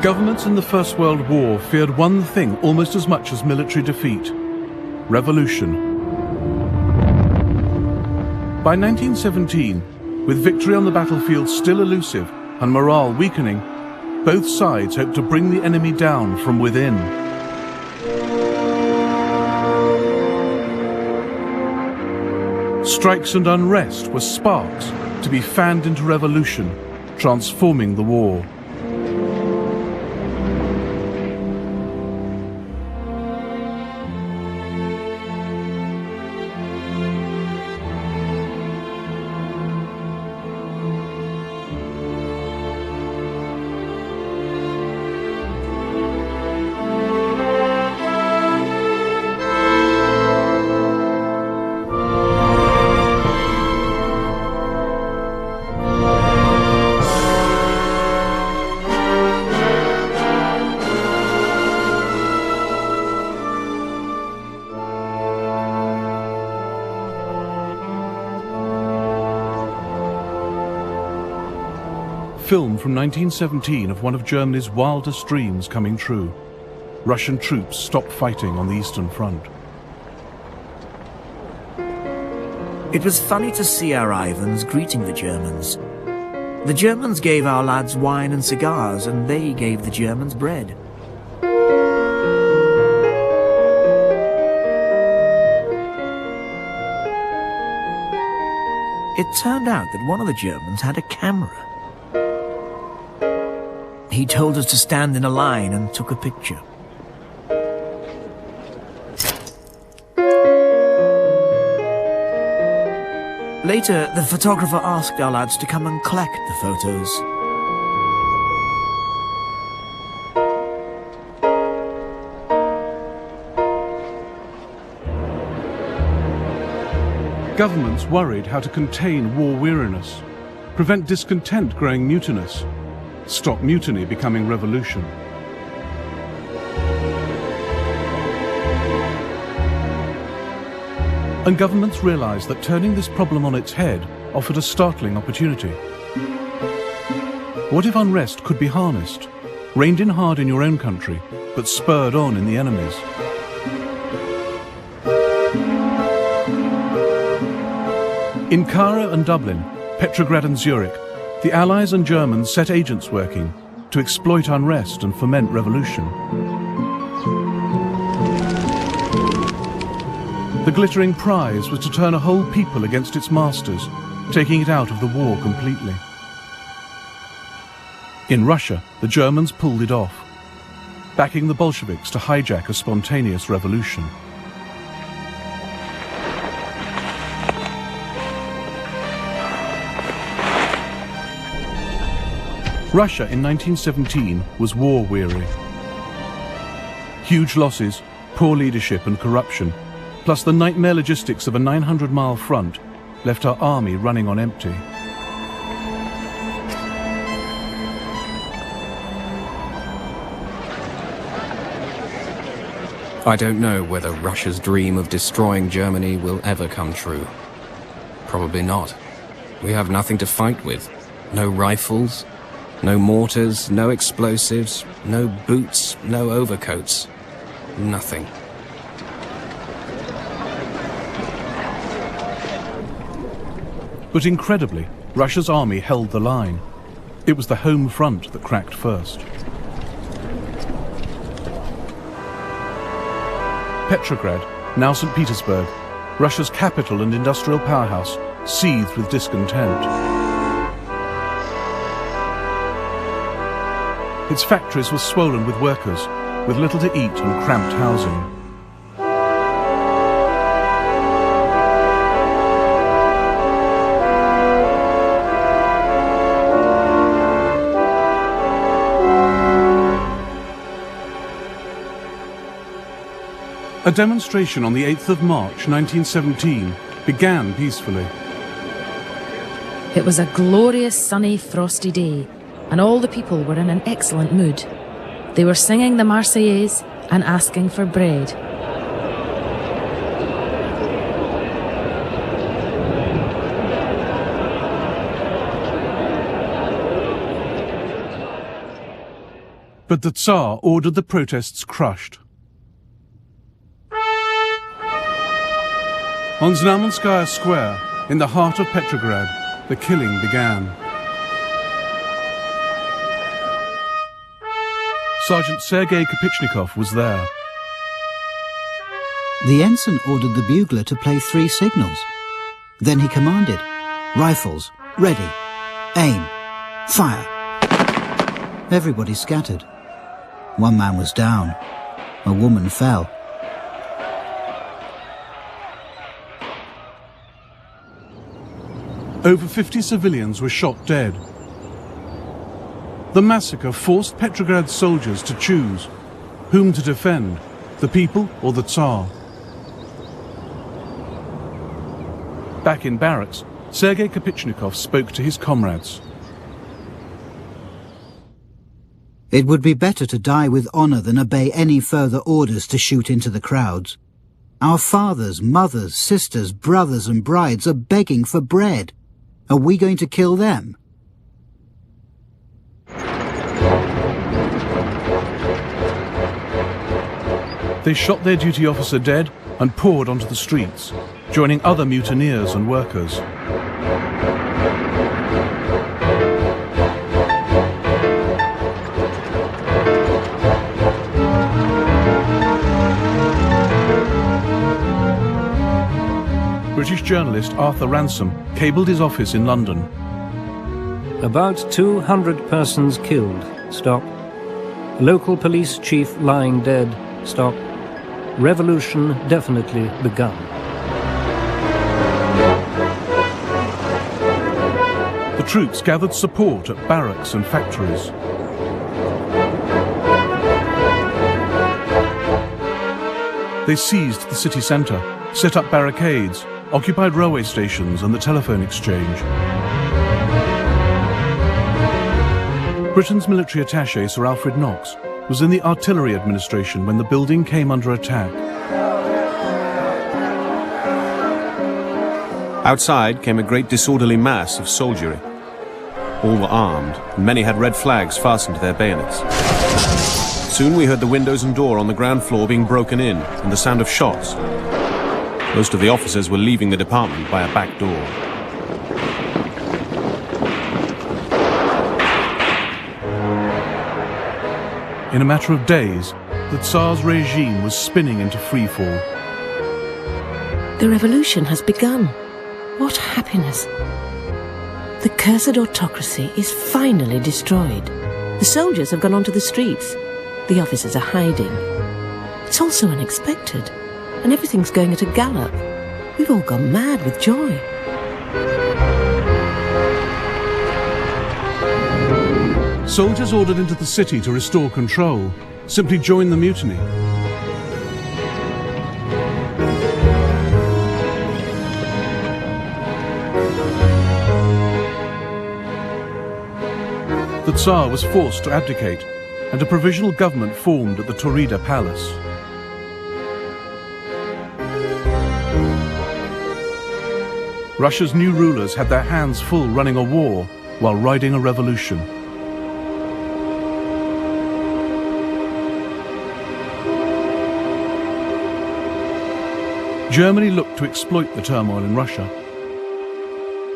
Governments in the First World War feared one thing almost as much as military defeat: revolution. By 1917, with victory on the battlefield still elusive and morale weakening, both sides hoped to bring the enemy down from within. Strikes and unrest were sparks to be fanned into revolution, transforming the war. Film from 1917 of one of Germany's wildest dreams coming true. Russian troops stopped fighting on the Eastern Front. It was funny to see our Ivans greeting the Germans. The Germans gave our lads wine and cigars, and they gave the Germans bread. It turned out that one of the Germans had a camera. He told us to stand in a line and took a picture. Later, the photographer asked our lads to come and collect the photos. Governments worried how to contain war weariness, prevent discontent growing mutinous, stop mutiny becoming revolution. And governments realized that turning this problem on its head offered a startling opportunity. What if unrest could be harnessed, reined in hard in your own country, but spurred on in the enemy's? In Guerra and Dublin, Petrograd and Zurich, the Allies and Germans set agents working to exploit unrest and foment revolution. The glittering prize was to turn a whole people against its masters, taking it out of the war completely. In Russia, the Germans pulled it off, backing the Bolsheviks to hijack a spontaneous revolution. Russia in 1917 was war-weary. Huge losses, poor leadership and corruption, plus the nightmare logistics of a 900-mile front, left our army running on empty. I don't know whether Russia's dream of destroying Germany will ever come true. Probably not. We have nothing to fight with. No rifles, no mortars, no explosives, no boots, no overcoats. Nothing. But incredibly, Russia's army held the line. It was the home front that cracked first. Petrograd, now St. Petersburg, Russia's capital and industrial powerhouse, seethed with discontent. Its factories were swollen with workers, with little to eat and cramped housing. A demonstration on the 8th of March 1917 began peacefully. It was a glorious sunny frosty day, and all the people were in an excellent mood. They were singing the Marseillaise and asking for bread. but the Tsar ordered the protests crushed. On Znamenskaya Square, in the heart of Petrograd, the killing began. Sergeant Sergei Kopichnikov was there. The ensign ordered the bugler to play 3 signals. Then he commanded, "Rifles, ready, aim, fire." Everybody scattered. One man was down. A woman fell. Over 50 civilians were shot dead. The massacre forced Petrograd's soldiers to choose whom to defend, the people or the Tsar. Back in barracks, Sergei Kopichnikov spoke to his comrades. It would be better to die with honor than obey any further orders to shoot into the crowds. Our fathers, mothers, sisters, brothers and brides are begging for bread. Are we going to kill them? They shot their duty officer dead and poured onto the streets, joining other mutineers and workers. British journalist Arthur Ransom cabled his office in London. About 200 persons killed. Stop. Local police chief lying dead. Stop. Revolution definitely begun. The troops gathered support at barracks and factories. They seized the city centre, set up barricades, occupied railway stations and the telephone exchange. Britain's military attaché, Sir Alfred Knox, was in the artillery administration when the building came under attack. Outside came a great disorderly mass of soldiery. All were armed, and many had red flags fastened to their bayonets. Soon we heard the windows and door on the ground floor being broken in, and the sound of shots. Most of the officers were leaving the department by a back door. In a matter of days, the Tsar's regime was spinning into freefall. The revolution has begun. What happiness! The cursed autocracy is finally destroyed. The soldiers have gone onto the streets. The officers are hiding. It's all so unexpected, and everything's going at a gallop. We've all gone mad with joy. Soldiers ordered into the city to restore control simply joined the mutiny. The Tsar was forced to abdicate, and a provisional government formed at the Taurida Palace. Russia's new rulers had their hands full running a war while riding a revolution. Germany looked to exploit the turmoil in Russia.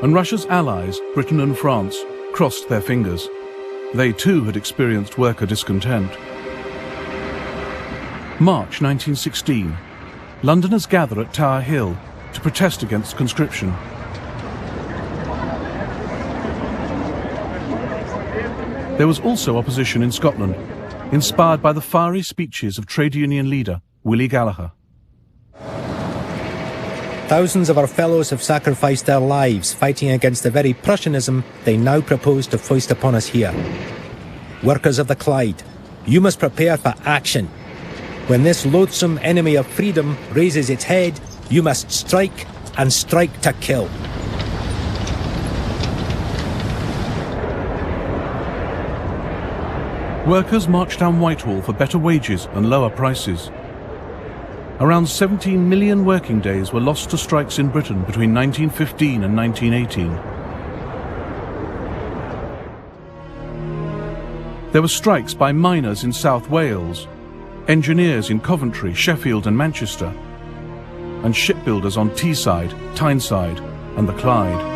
And Russia's allies, Britain and France, crossed their fingers. They too had experienced worker discontent. March 1916. Londoners gather at Tower Hill to protest against conscription. There was also opposition in Scotland, inspired by the fiery speeches of trade union leader Willie Gallagher. Thousands of our fellows have sacrificed their lives fighting against the very Prussianism they now propose to foist upon us here. Workers of the Clyde, you must prepare for action. When this loathsome enemy of freedom raises its head, you must strike, and strike to kill. Workers marched down Whitehall for better wages and lower prices. Around 17 million working days were lost to strikes in Britain between 1915 and 1918. There were strikes by miners in South Wales, engineers in Coventry, Sheffield and Manchester, and shipbuilders on Teesside, Tyneside and the Clyde.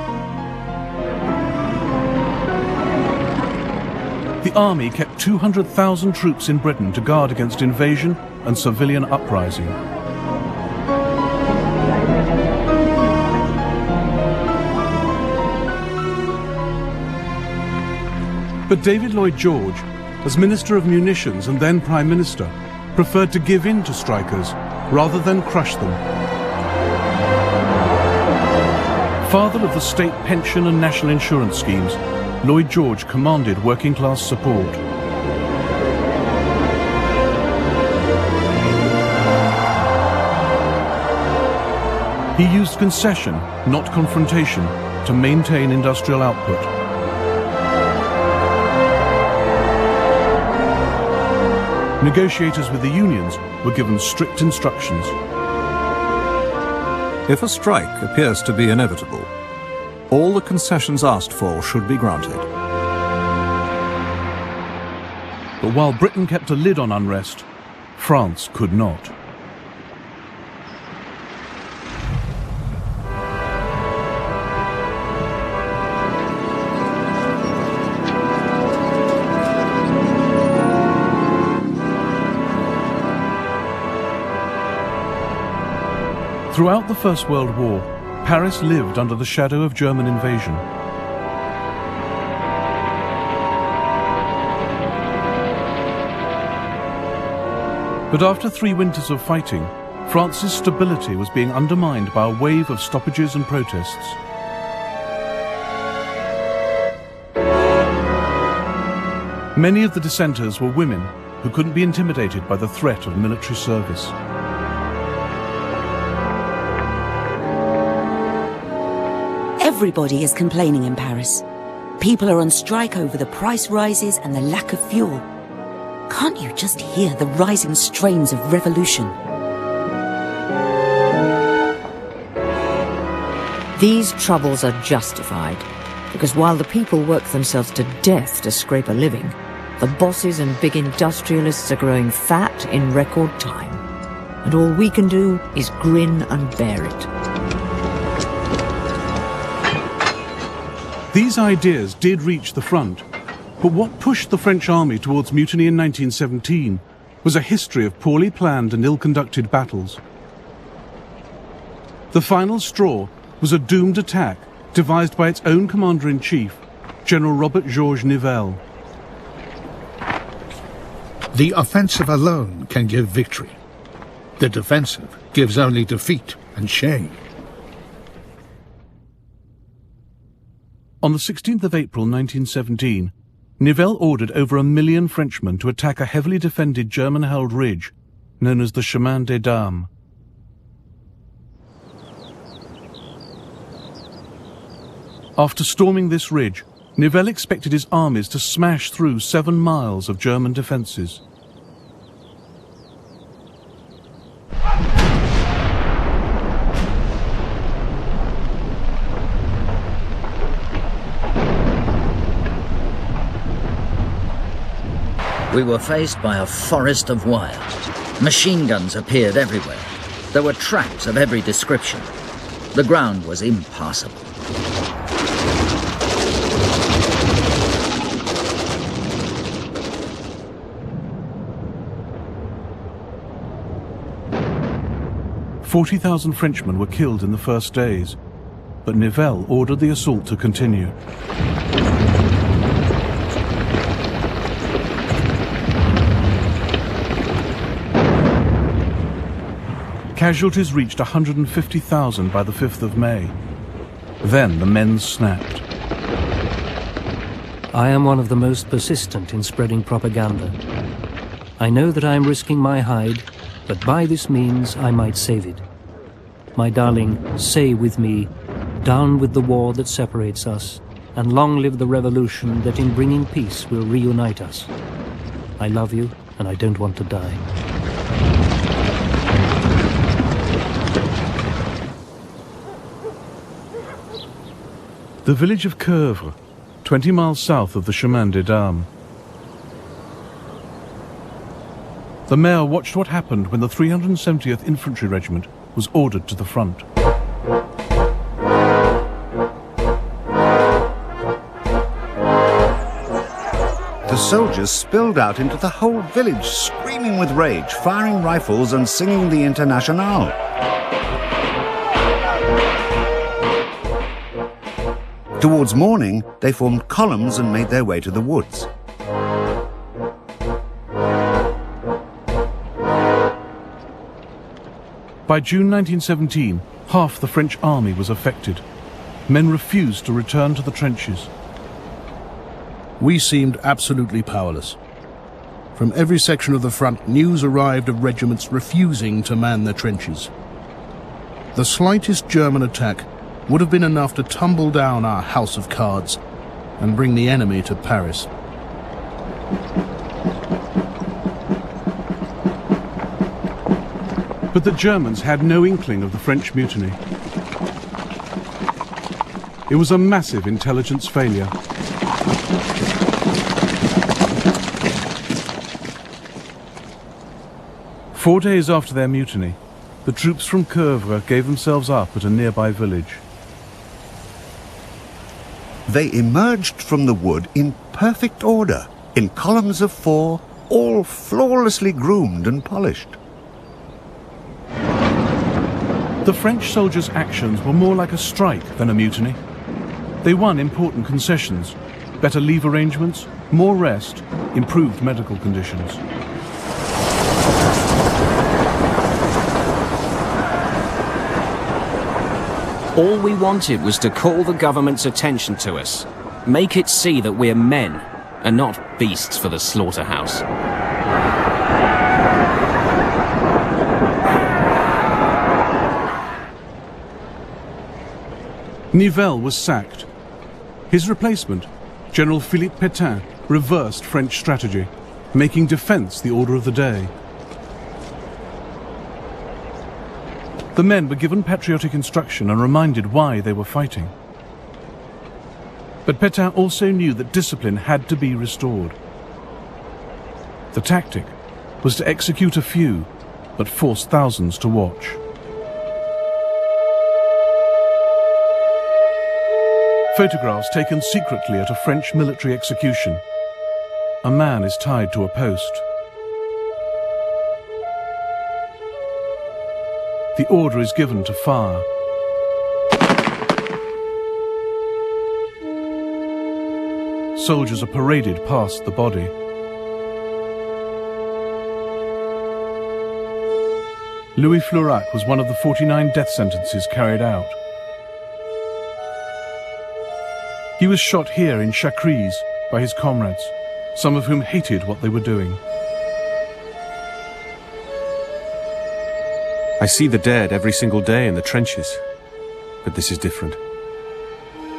The army kept 200,000 troops in Britain to guard against invasion and civilian uprising. But David Lloyd George, as Minister of Munitions and then Prime Minister, preferred to give in to strikers rather than crush them. Father of the state pension and national insurance schemes, Lloyd George commanded working-class support. He used concession, not confrontation, to maintain industrial output. Negotiators with the unions were given strict instructions. If a strike appears to be inevitable, all the concessions asked for should be granted. But while Britain kept a lid on unrest, France could not. Throughout the First World War, Paris lived under the shadow of German invasion. But after 3 winters of fighting, France's stability was being undermined by a wave of stoppages and protests. Many of the dissenters were women who couldn't be intimidated by the threat of military service. Everybody is complaining in Paris. People are on strike over the price rises and the lack of fuel. Can't you just hear the rising strains of revolution? These troubles are justified, because while the people work themselves to death to scrape a living, the bosses and big industrialists are growing fat in record time. And all we can do is grin and bear it. These ideas did reach the front, but what pushed the French army towards mutiny in 1917 was a history of poorly planned and ill-conducted battles. The final straw was a doomed attack devised by its own commander-in-chief, General Robert Georges Nivelle. The offensive alone can give victory. The defensive gives only defeat and shame. On the 16th of April 1917, Nivelle ordered over 1 million Frenchmen to attack a heavily defended German-held ridge known as the Chemin des Dames. After storming this ridge, Nivelle expected his armies to smash through 7 miles of German defences. We were faced by a forest of wire. Machine guns appeared everywhere. There were traps of every description. The ground was impassable. "40,000 Frenchmen were killed in the first days, but Nivelle ordered the assault to continue. Casualties reached 150,000 by the 5th of May. Then the men snapped. I am one of the most persistent in spreading propaganda. I know that I am risking my hide, but by this means I might save it. My darling, say with me, down with the war that separates us, and long live the revolution that in bringing peace will reunite us. I love you, and I don't want to die. The village of Guerra, 20 miles south of the Chemin des Dames. The mayor watched what happened when the 370th Infantry Regiment was ordered to the front. The soldiers spilled out into the whole village, screaming with rage, firing rifles and singing the Internationale. Towards morning, they formed columns and made their way to the woods. By June 1917, half the French army was affected. Men refused to return to the trenches. We seemed absolutely powerless. From every section of the front, news arrived of regiments refusing to man their trenches. The slightest German attack would have been enough to tumble down our house of cards and bring the enemy to Paris. But the Germans had no inkling of the French mutiny. It was a massive intelligence failure. Four days after their mutiny, the troops from Guerra gave themselves up at a nearby village. They emerged from the wood in perfect order, in columns of 4, all flawlessly groomed and polished. The French soldiers' actions were more like a strike than a mutiny. They won important concessions, better leave arrangements, more rest, improved medical conditions. All we wanted was to call the government's attention to us, make it see that we're men and not beasts for the slaughterhouse. Nivelle was sacked. His replacement, General Philippe Pétain, reversed French strategy, making defense the order of the day. The men were given patriotic instruction and reminded why they were fighting. But Pétain also knew that discipline had to be restored. The tactic was to execute a few, but force thousands to watch. Photographs taken secretly at a French military execution. A man is tied to a post. The order is given to fire. Soldiers are paraded past the body. Louis Flourac was one of the 49 death sentences carried out. He was shot here in Chacrys by his comrades, some of whom hated what they were doing. I see the dead every single day in the trenches, but this is different.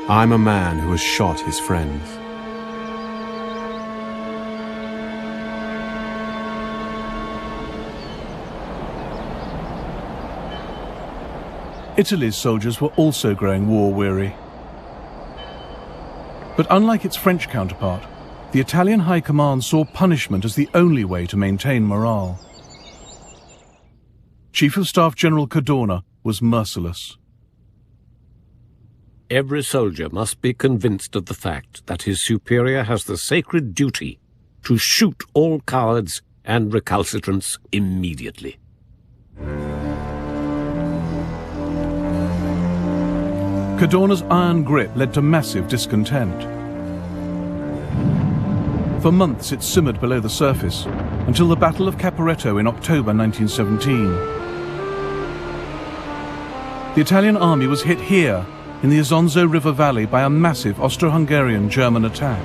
I'm a man who has shot his friends. Italy's soldiers were also growing war-weary. But unlike its French counterpart, the Italian High Command saw punishment as the only way to maintain morale. Chief of Staff General Cadorna was merciless. Every soldier must be convinced of the fact that his superior has the sacred duty to shoot all cowards and recalcitrants immediately. Cadorna's iron grip led to massive discontent. For months it simmered below the surface, until the Battle of Caporetto in October 1917. The Italian army was hit here, in the Isonzo River Valley, by a massive Austro-Hungarian German attack.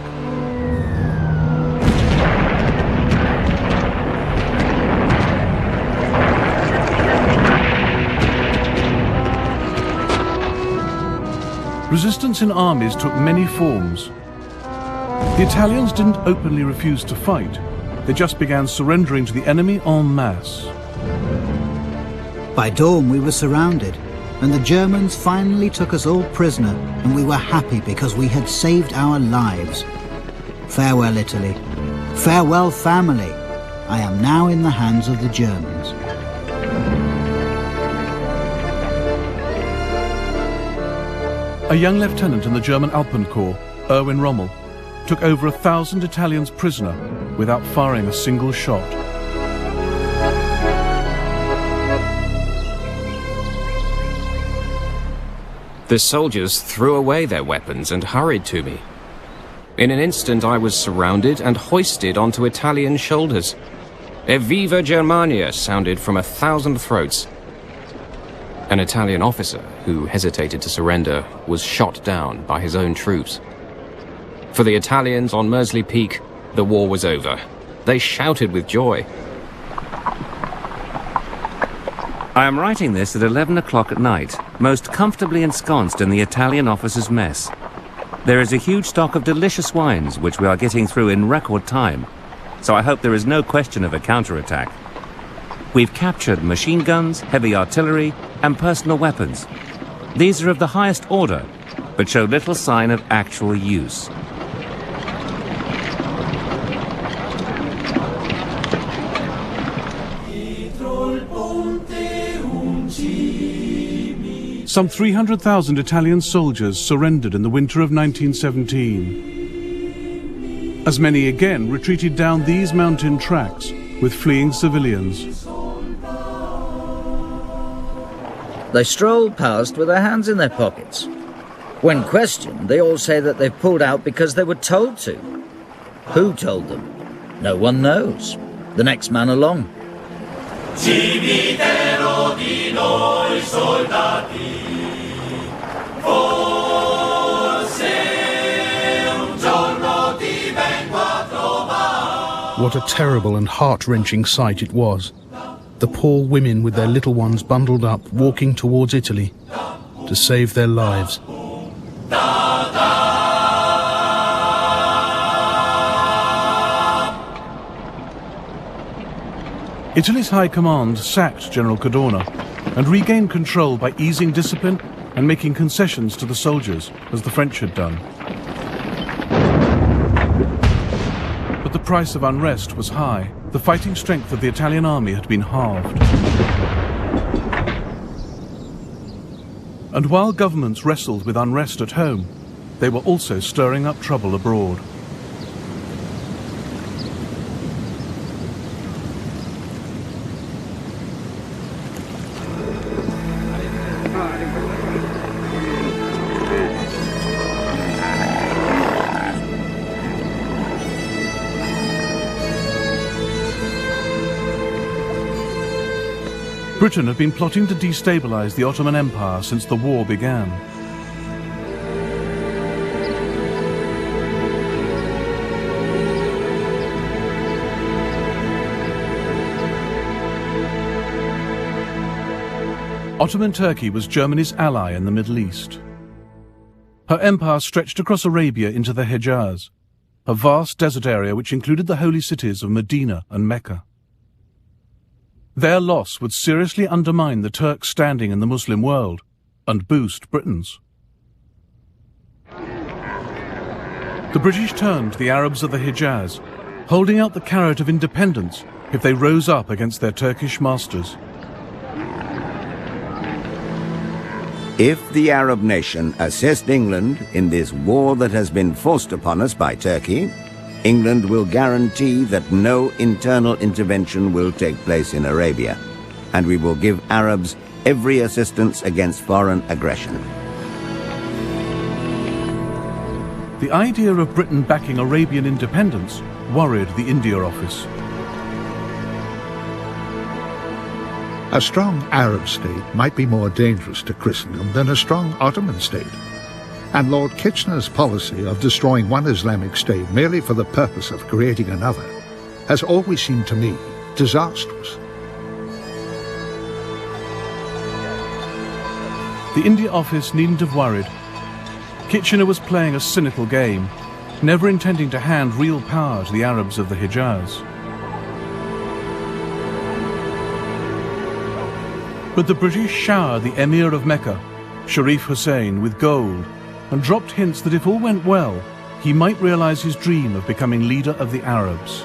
Resistance in armies took many forms. The Italians didn't openly refuse to fight. They just began surrendering to the enemy en masse. By dawn we were surrounded, and the Germans finally took us all prisoner, and we were happy because we had saved our lives. Farewell, Italy. Farewell, family. I am now in the hands of the Germans. A young lieutenant in the German Alpenkorps, Erwin Rommel, took over 1,000 Italians prisoner without firing a single shot. The soldiers threw away their weapons and hurried to me. In an instant I was surrounded and hoisted onto Italian shoulders. Evviva Germania sounded from 1,000 throats. An Italian officer, who hesitated to surrender, was shot down by his own troops. For the Italians on Mersey Peak, the war was over. They shouted with joy. I am writing this at 11 o'clock at night, most comfortably ensconced in the Italian officers' mess. There is a huge stock of delicious wines which we are getting through in record time, so I hope there is no question of a counterattack. We've captured machine guns, heavy artillery, and personal weapons. These are of the highest order, but show little sign of actual use. Some 300,000 Italian soldiers surrendered in the winter of 1917. As many again retreated down these mountain tracks with fleeing civilians. They stroll past with their hands in their pockets. When questioned, they all say that they've pulled out because they were told to. Who told them? No one knows. The next man along. Cimitero di noi soldati, forse un giorno ti vengo a trovare. What a terrible and heart-wrenching sight it was. The poor women with their little ones bundled up, walking towards Italy to save their lives. Italy's High Command sacked General Cadorna and regained control by easing discipline and making concessions to the soldiers, as the French had done. But the price of unrest was high. The fighting strength of the Italian army had been halved. And while governments wrestled with unrest at home, they were also stirring up trouble abroad. Britain had been plotting to destabilize the Ottoman Empire since the war began. Ottoman Turkey was Germany's ally in the Middle East. Her empire stretched across Arabia into the Hejaz, a vast desert area which included the holy cities of Medina and Mecca. Their loss would seriously undermine the Turks' standing in the Muslim world and boost Britain's. The British turned to the Arabs of the Hejaz, holding out the carrot of independence if they rose up against their Turkish masters. If the Arab nation assist England in this war that has been forced upon us by Turkey, England will guarantee that no internal intervention will take place in Arabia, and we will give Arabs every assistance against foreign aggression. The idea of Britain backing Arabian independence worried the India Office. A strong Arab state might be more dangerous to Christendom than a strong Ottoman state. And Lord Kitchener's policy of destroying one Islamic state merely for the purpose of creating another has always seemed to me disastrous. The India Office needn't have worried. Kitchener was playing a cynical game, never intending to hand real power to the Arabs of the Hejaz. But the British showered the Emir of Mecca, Sharif Hussein, with gold and dropped hints that if all went well, he might realize his dream of becoming leader of the Arabs.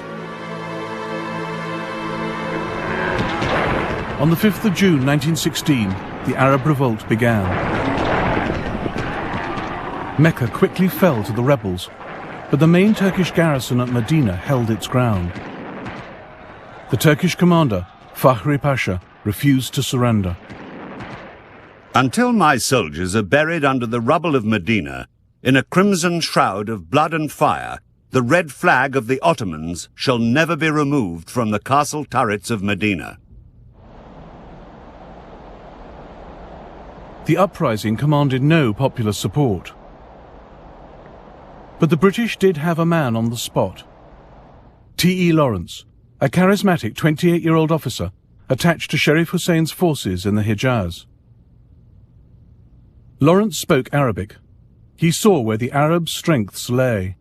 On the 5th of June 1916, the Arab revolt began. Mecca quickly fell to the rebels, but the main Turkish garrison at Medina held its ground. The Turkish commander, Fahri Pasha, refused to surrender. Until my soldiers are buried under the rubble of Medina, in a crimson shroud of blood and fire, the red flag of the Ottomans shall never be removed from the castle turrets of Medina. The uprising commanded no popular support. But the British did have a man on the spot. T.E. Lawrence, a charismatic 28-year-old officer attached to Sharif Hussein's forces in the Hijaz. Lawrence spoke Arabic. He saw where the Arabs' strengths lay.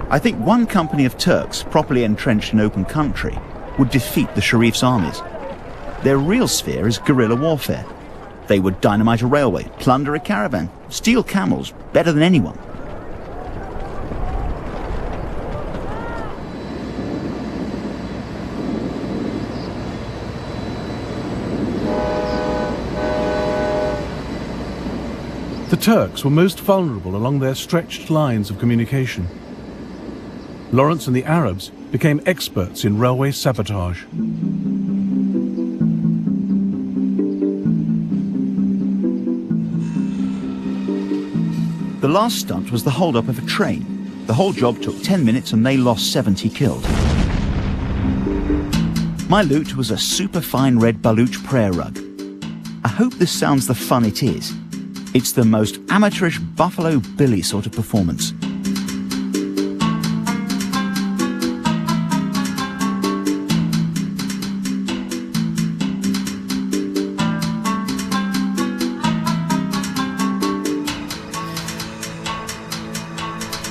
I think one company of Turks, properly entrenched in open country, would defeat the Sharif's armies. Their real sphere is guerrilla warfare. They would dynamite a railway, plunder a caravan, steal camels, better than anyone. The Turks were most vulnerable along their stretched lines of communication. Lawrence and the Arabs became experts in railway sabotage. The last stunt was the hold-up of a train. The whole job took 10 minutes and they lost 70 killed. My loot was a superfine red Baluch prayer rug. I hope this sounds the fun it is. It's the most amateurish Buffalo Billy sort of performance.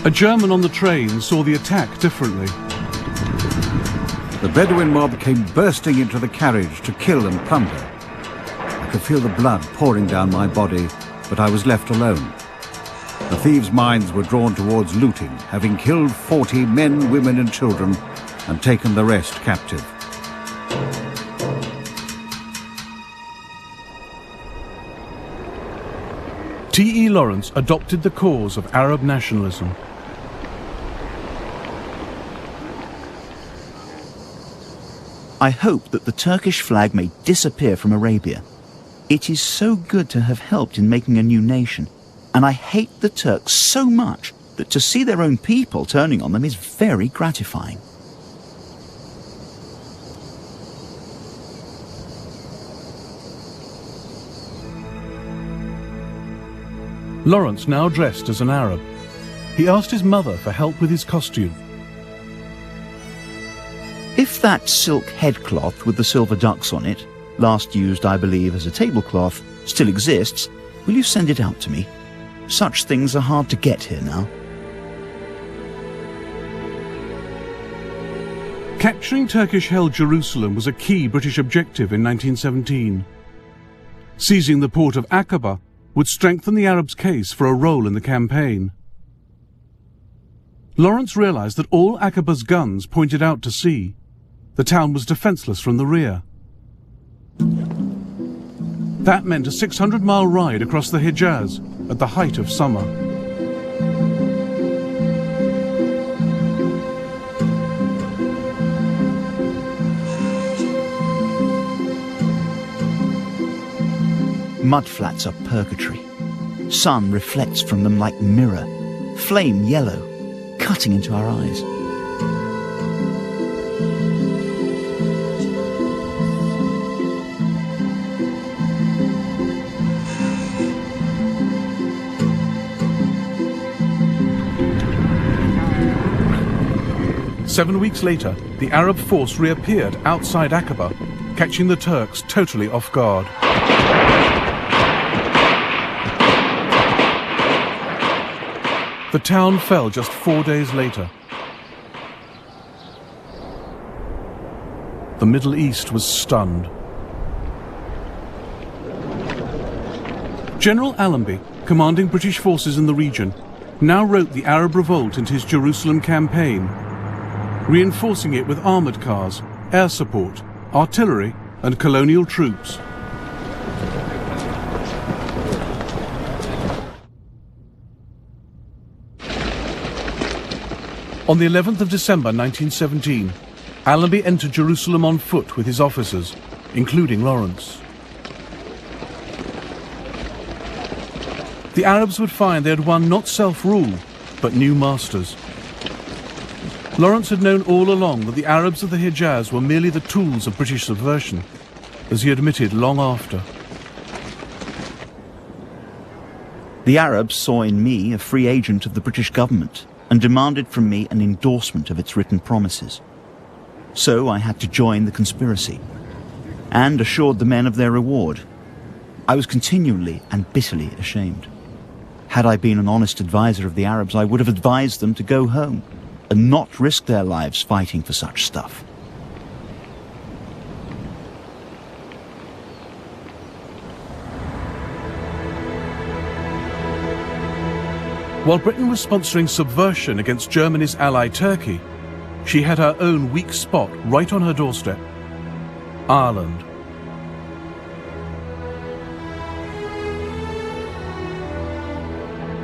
A German on the train saw the attack differently. The Bedouin mob came bursting into the carriage to kill and plunder. I could feel the blood pouring down my body, but I was left alone. The thieves' minds were drawn towards looting, having killed 40 men, women and children and taken the rest captive. T.E. Lawrence adopted the cause of Arab nationalism. I hope that the Turkish flag may disappear from Arabia. It is so good to have helped in making a new nation, and I hate the Turks so much that to see their own people turning on them is very gratifying. Lawrence now dressed as an Arab. He asked his mother for help with his costume. If that silk headcloth with the silver ducks on it, last used, I believe, as a tablecloth, still exists, will you send it out to me? Such things are hard to get here now. Capturing Turkish-held Jerusalem was a key British objective in 1917. Seizing the port of Aqaba would strengthen the Arabs' case for a role in the campaign. Lawrence realized that all Aqaba's guns pointed out to sea. The town was defenseless from the rear. That meant a 600-mile ride across the Hijaz at the height of summer. Mudflats are purgatory. Sun reflects from them like mirror, flame yellow, cutting into our eyes. Seven weeks later, the Arab force reappeared outside Aqaba, catching the Turks totally off guard. The town fell just 4 days later. The Middle East was stunned. General Allenby, commanding British forces in the region, now wrote the Arab revolt into his Jerusalem campaign, reinforcing it with armoured cars, air support, artillery and colonial troops. On the 11th of December 1917, Allenby entered Jerusalem on foot with his officers, including Lawrence. The Arabs would find they had won not self-rule, but new masters. Lawrence had known all along that the Arabs of the Hejaz were merely the tools of British subversion, as he admitted long after. The Arabs saw in me a free agent of the British government and demanded from me an endorsement of its written promises. So I had to join the conspiracy and assured the men of their reward. I was continually and bitterly ashamed. Had I been an honest advisor of the Arabs, I would have advised them to go home and not risk their lives fighting for such stuff. While Britain was sponsoring subversion against Germany's ally Turkey, she had her own weak spot right on her doorstep: Ireland.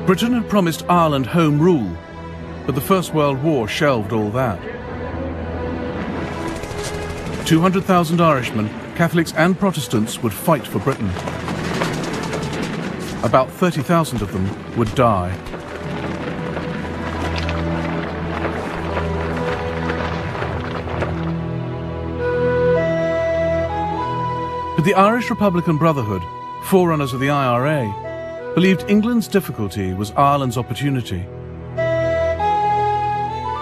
Britain had promised Ireland home rule, but the First World War shelved all that. 200,000 Irishmen, Catholics and Protestants, would fight for Britain. About 30,000 of them would die. But the Irish Republican Brotherhood, forerunners of the IRA, believed England's difficulty was Ireland's opportunity.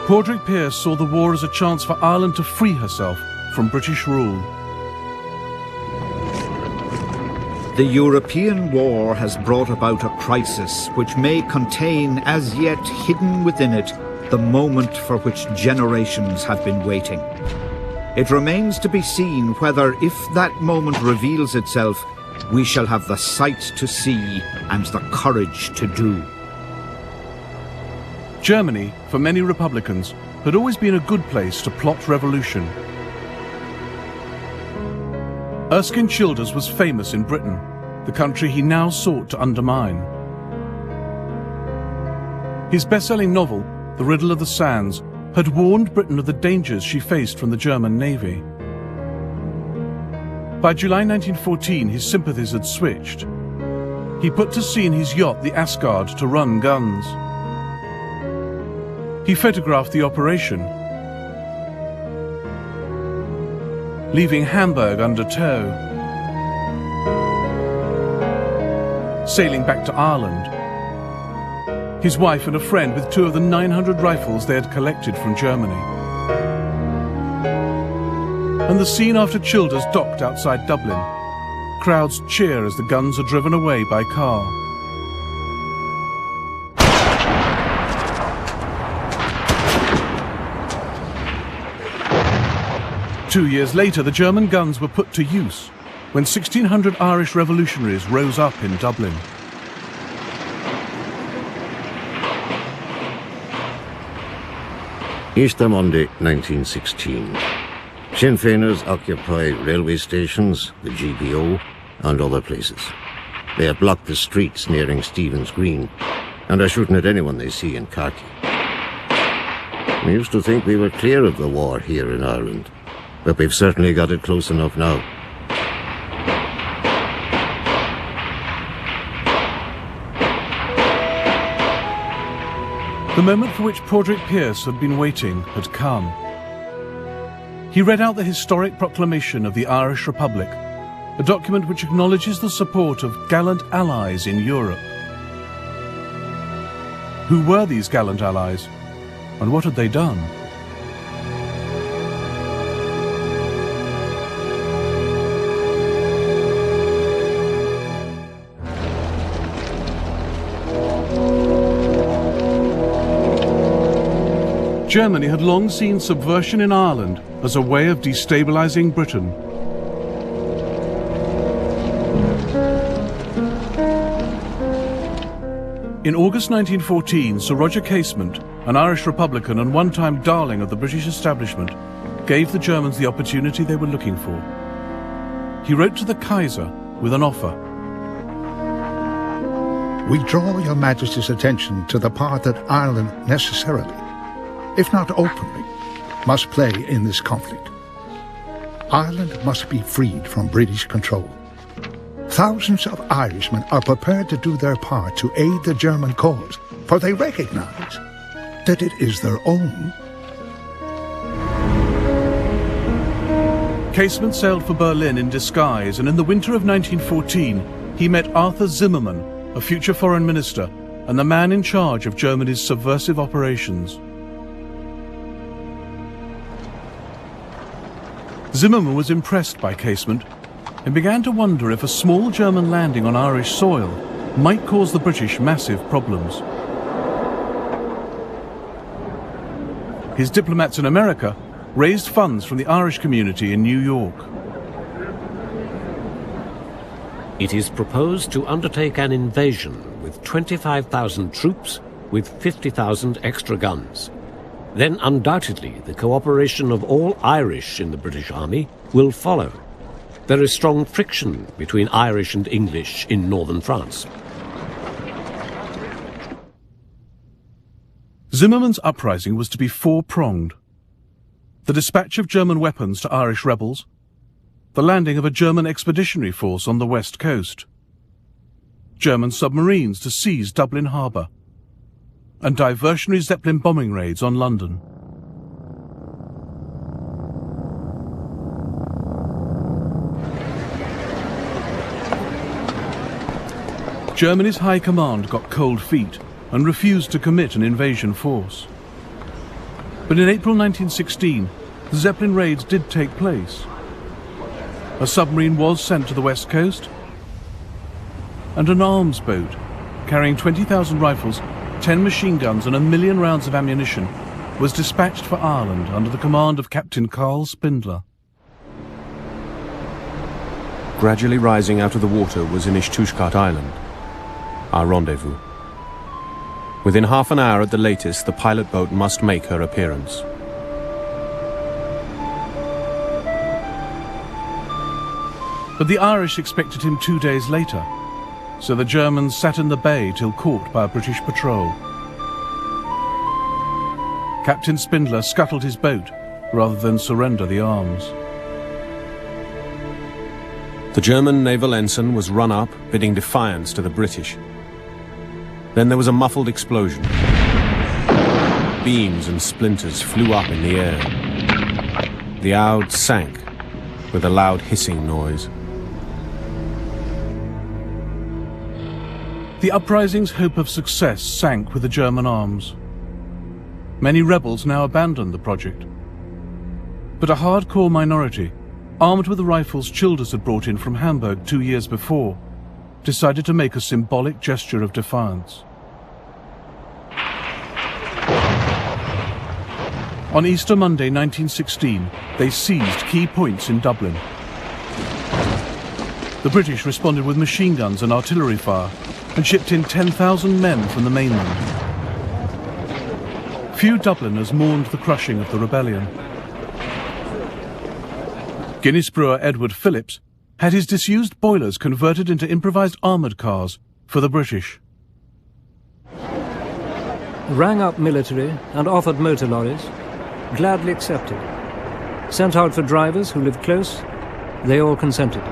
Padraig Pearse saw the war as a chance for Ireland to free herself from British rule. The European war has brought about a crisis which may contain, as yet hidden within it, the moment for which generations have been waiting. It remains to be seen whether, if that moment reveals itself, we shall have the sight to see and the courage to do. Germany, for many Republicans, had always been a good place to plot revolution. Erskine Childers was famous in Britain, the country he now sought to undermine. His best-selling novel, The Riddle of the Sands, had warned Britain of the dangers she faced from the German Navy. By July 1914, his sympathies had switched. He put to sea in his yacht, the Asgard, to run guns. He photographed the operation, leaving Hamburg under tow, sailing back to Ireland. His wife and a friend with 2 of the 900 rifles they had collected from Germany. And the scene after Childers docked outside Dublin. Crowds cheer as the guns are driven away by car. Two years later, the German guns were put to use when 1,600 Irish revolutionaries rose up in Dublin. Easter Monday, 1916. Sinn Féiners occupy railway stations, the GPO, and other places. They have blocked the streets nearing Stephen's Green, and are shooting at anyone they see in khaki. We used to think we were clear of the war here in Ireland, but we've certainly got it close enough now. The moment for which Padraig Pearse had been waiting had come. He read out the historic proclamation of the Irish Republic, a document which acknowledges the support of gallant allies in Europe. Who were these gallant allies, and what had they done? Germany had long seen subversion in Ireland as a way of destabilizing Britain. In August 1914, Sir Roger Casement, an Irish Republican and one-time darling of the British establishment, gave the Germans the opportunity they were looking for. he wrote to the Kaiser with an offer. We draw your Majesty's attention to the part that Ireland necessarily, if not openly, must play in this conflict. Ireland must be freed from British control. Thousands of Irishmen are prepared to do their part to aid the German cause, for they recognize that it is their own. Casement sailed for Berlin in disguise, and in the winter of 1914, he met Arthur Zimmermann, a future foreign minister, and the man in charge of Germany's subversive operations. Zimmermann was impressed by Casement and began to wonder if a small German landing on Irish soil might cause the British massive problems. His diplomats in America raised funds from the Irish community in New York. It is proposed to undertake an invasion with 25,000 troops with 50,000 extra guns. Then undoubtedly the cooperation of all Irish in the British Army will follow. There is strong friction between Irish and English in northern France. Zimmermann's uprising was to be four-pronged. The dispatch of German weapons to Irish rebels, the landing of a German expeditionary force on the west coast, German submarines to seize Dublin harbour, and diversionary Zeppelin bombing raids on London. Germany's high command got cold feet and refused to commit an invasion force. But in April 1916, the Zeppelin raids did take place. A submarine was sent to the west coast, and an arms boat carrying 20,000 rifles, 10 machine guns and 1 million rounds of ammunition was dispatched for Ireland under the command of Captain Carl Spindler. Gradually rising out of the water was Inishtushkat Island, our rendezvous. Within half an hour at the latest, the pilot boat must make her appearance. But the Irish expected him 2 days later, so the Germans sat in the bay till caught by a British patrol. Captain Spindler scuttled his boat rather than surrender the arms. The German naval ensign was run up, bidding defiance to the British. Then there was a muffled explosion. Beams and splinters flew up in the air. The Oud sank with a loud hissing noise. The uprising's hope of success sank with the German arms. Many rebels now abandoned the project. But a hardcore minority, armed with the rifles Childers had brought in from Hamburg 2 years before, decided to make a symbolic gesture of defiance. On Easter Monday 1916, they seized key points in Dublin. The British responded with machine guns and artillery fire and shipped in 10,000 men from the mainland. Few Dubliners mourned the crushing of the rebellion. Guinness brewer Edward Phillips had his disused boilers converted into improvised armoured cars for the British. Rang up military and offered motor lorries. Gladly accepted. Sent out for drivers who lived close. They all consented.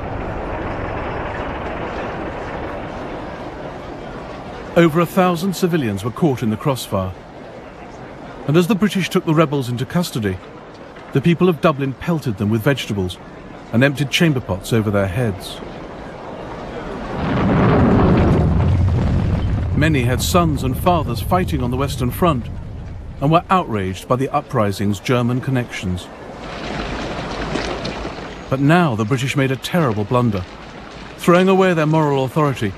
Over 1,000 civilians were caught in the crossfire. And as the British took the rebels into custody, the people of Dublin pelted them with vegetables and emptied chamber pots over their heads. Many had sons and fathers fighting on the Western Front and were outraged by the uprising's German connections. But now the British made a terrible blunder, throwing away their moral authority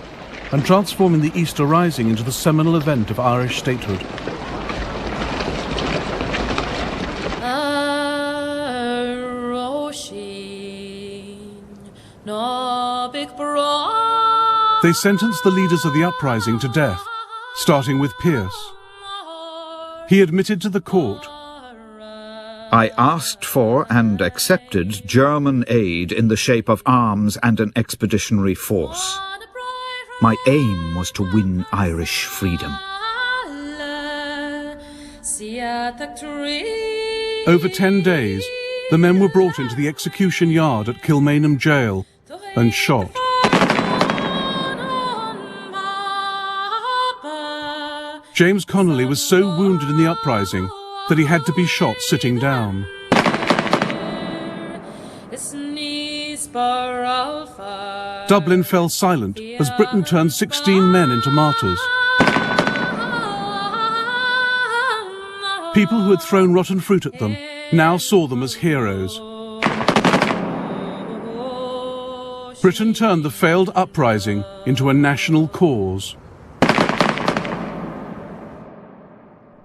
and transforming the Easter Rising into the seminal event of Irish statehood. They sentenced the leaders of the uprising to death, starting with Pearse. He admitted to the court I asked for and accepted German aid in the shape of arms and an expeditionary force. My aim was to win Irish freedom. Over 10 days, the men were brought into the execution yard at Kilmainham Jail and shot. James Connolly was so wounded in the uprising that he had to be shot sitting down. Dublin fell silent as Britain turned 16 men into martyrs. People who had thrown rotten fruit at them now saw them as heroes. Britain turned the failed uprising into a national cause.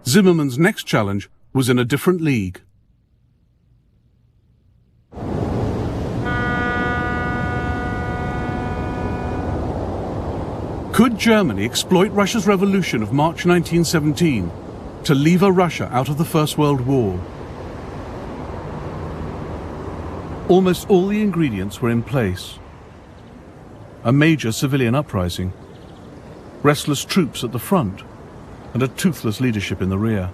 Zimmermann's next challenge was in a different league. Could Germany exploit Russia's revolution of March 1917 to lever Russia out of the First World War? Almost all the ingredients were in place. A major civilian uprising, restless troops at the front, and a toothless leadership in the rear.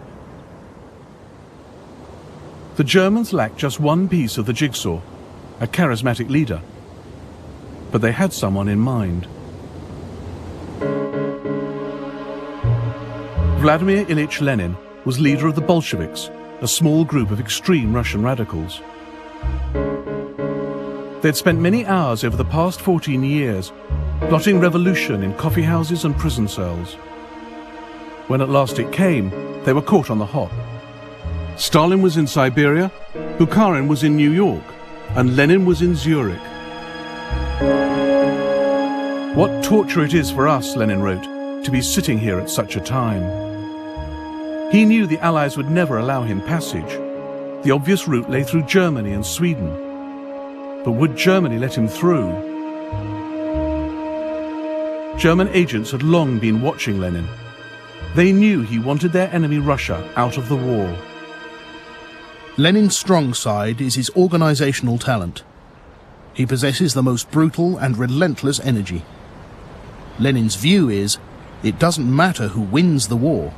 The Germans lacked just one piece of the jigsaw, a charismatic leader. But they had someone in mind. Vladimir Ilyich Lenin was leader of the Bolsheviks, a small group of extreme Russian radicals. They'd spent many hours over the past 14 years plotting revolution in coffee houses and prison cells. When at last it came, they were caught on the hop. Stalin was in Siberia, Bukharin was in New York, and Lenin was in Zurich. What torture it is for us, Lenin wrote, to be sitting here at such a time. He knew the Allies would never allow him passage. The obvious route lay through Germany and Sweden. But would Germany let him through? German agents had long been watching Lenin. They knew he wanted their enemy Russia out of the war. Lenin's strong side is his organizational talent. He possesses the most brutal and relentless energy. Lenin's view is, it doesn't matter who wins the war.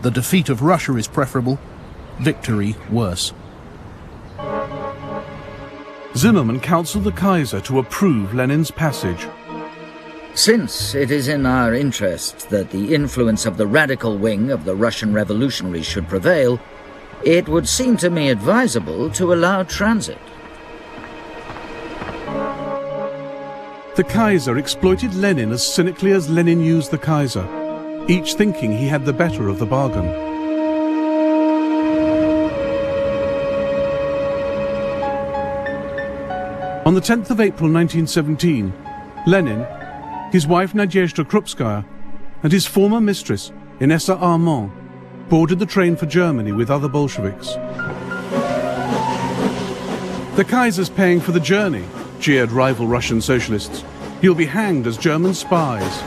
The defeat of Russia is preferable, victory worse. Zimmermann counseled the Kaiser to approve Lenin's passage. Since it is in our interest that the influence of the radical wing of the Russian revolutionaries should prevail, it would seem to me advisable to allow transit. The Kaiser exploited Lenin as cynically as Lenin used the Kaiser, each thinking he had the better of the bargain. On the 10th of April 1917, Lenin, his wife Nadezhda Krupskaya, and his former mistress, Inessa Armand, boarded the train for Germany with other Bolsheviks. The Kaiser's paying for the journey, jeered rival Russian socialists. He'll be hanged as German spies.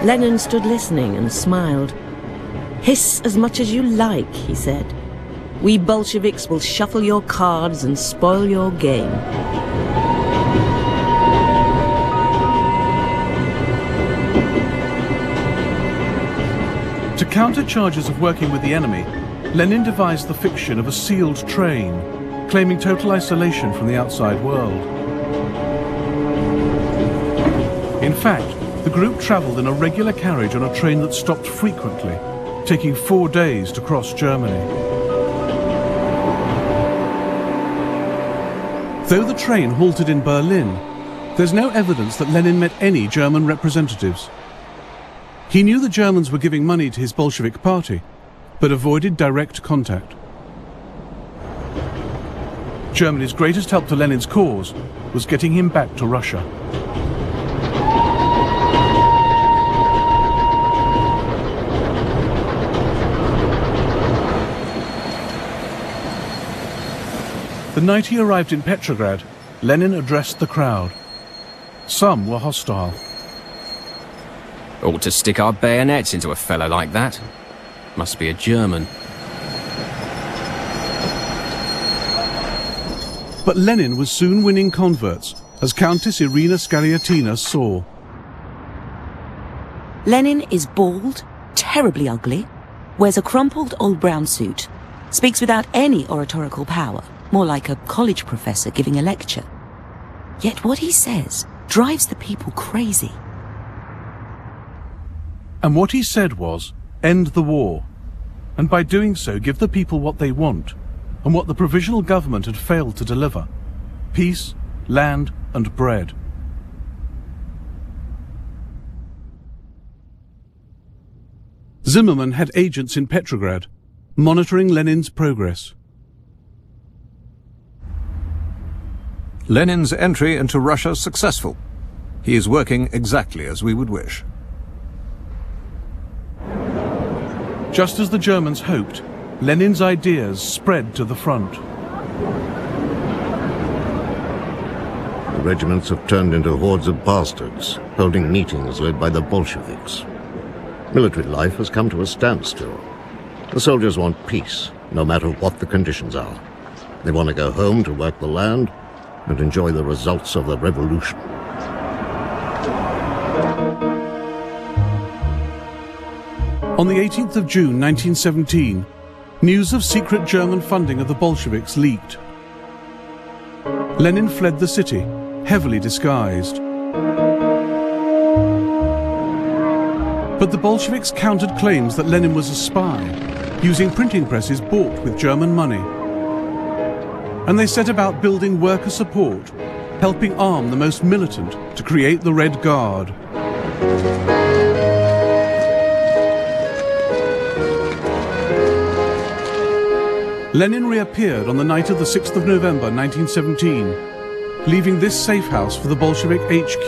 Lenin stood listening and smiled. "Hiss as much as you like," he said. "We Bolsheviks will shuffle your cards and spoil your game." To counter charges of working with the enemy, Lenin devised the fiction of a sealed train, claiming total isolation from the outside world. In fact, the group travelled in a regular carriage on a train that stopped frequently, taking 4 days to cross Germany. Though the train halted in Berlin, there's no evidence that Lenin met any German representatives. He knew the Germans were giving money to his Bolshevik party, but avoided direct contact. Germany's greatest help to Lenin's cause was getting him back to Russia. The night he arrived in Petrograd, Lenin addressed the crowd. Some were hostile. Ought to stick our bayonets into a fellow like that. Must be a German. But Lenin was soon winning converts, as Countess Irina Skaryatina saw. Lenin is bald, terribly ugly, wears a crumpled old brown suit, speaks without any oratorical power, more like a college professor giving a lecture. Yet what he says drives the people crazy. And what he said was, end the war, and by doing so give the people what they want, and what the provisional government had failed to deliver: peace, land, and bread. Zimmermann had agents in Petrograd, monitoring Lenin's progress. Lenin's entry into Russia is successful. He is working exactly as we would wish. Just as the Germans hoped, Lenin's ideas spread to the front. The regiments have turned into hordes of bastards, holding meetings led by the Bolsheviks. Military life has come to a standstill. The soldiers want peace, no matter what the conditions are. They want to go home to work the land and enjoy the results of the revolution. On the 18th of June 1917, news of secret German funding of the Bolsheviks leaked. Lenin fled the city, heavily disguised. But the Bolsheviks countered claims that Lenin was a spy, using printing presses bought with German money. And they set about building worker support, helping arm the most militant to create the Red Guard. Lenin reappeared on the night of the 6th of November 1917, leaving this safe house for the Bolshevik HQ.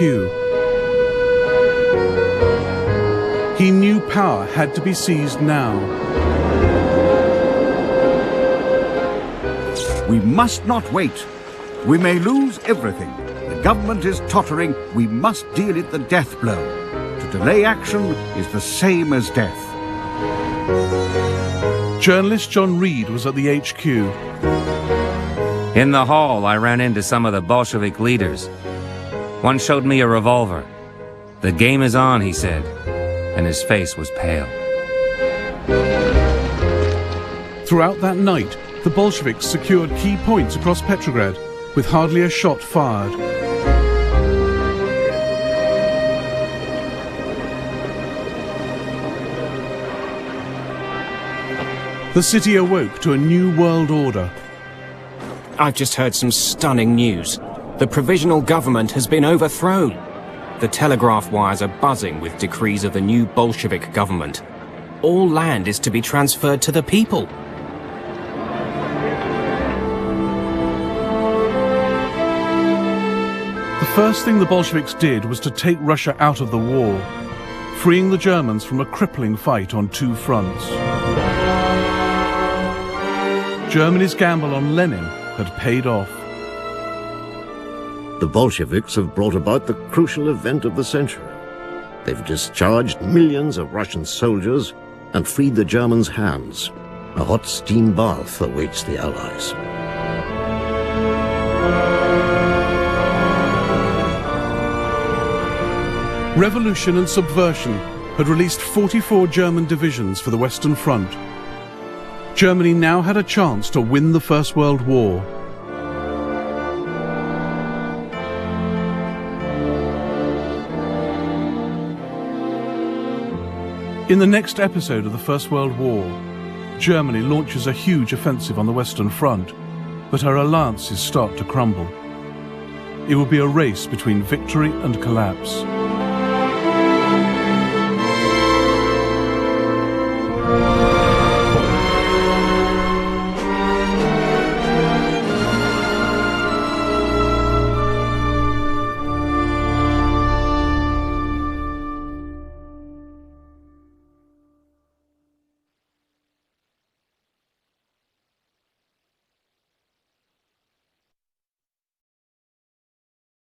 He knew power had to be seized now. We must not wait. We may lose everything. The government is tottering. We must deal it the death blow. To delay action is the same as death. Journalist John Reed was at the HQ. In the hall, I ran into some of the Bolshevik leaders. One showed me a revolver. The game is on, he said, and his face was pale. Throughout that night, the Bolsheviks secured key points across Petrograd, with hardly a shot fired. The city awoke to a new world order. I've just heard some stunning news. The provisional government has been overthrown. The telegraph wires are buzzing with decrees of the new Bolshevik government. All land is to be transferred to the people. The first thing the Bolsheviks did was to take Russia out of the war, freeing the Germans from a crippling fight on two fronts. Germany's gamble on Lenin had paid off. The Bolsheviks have brought about the crucial event of the century. They've discharged millions of Russian soldiers and freed the Germans' hands. A hot steam bath awaits the Allies. Revolution and subversion had released 44 German divisions for the Western Front. Germany now had a chance to win the First World War. In the next episode of the First World War, Germany launches a huge offensive on the Western Front, but her alliances start to crumble. It will be a race between victory and collapse.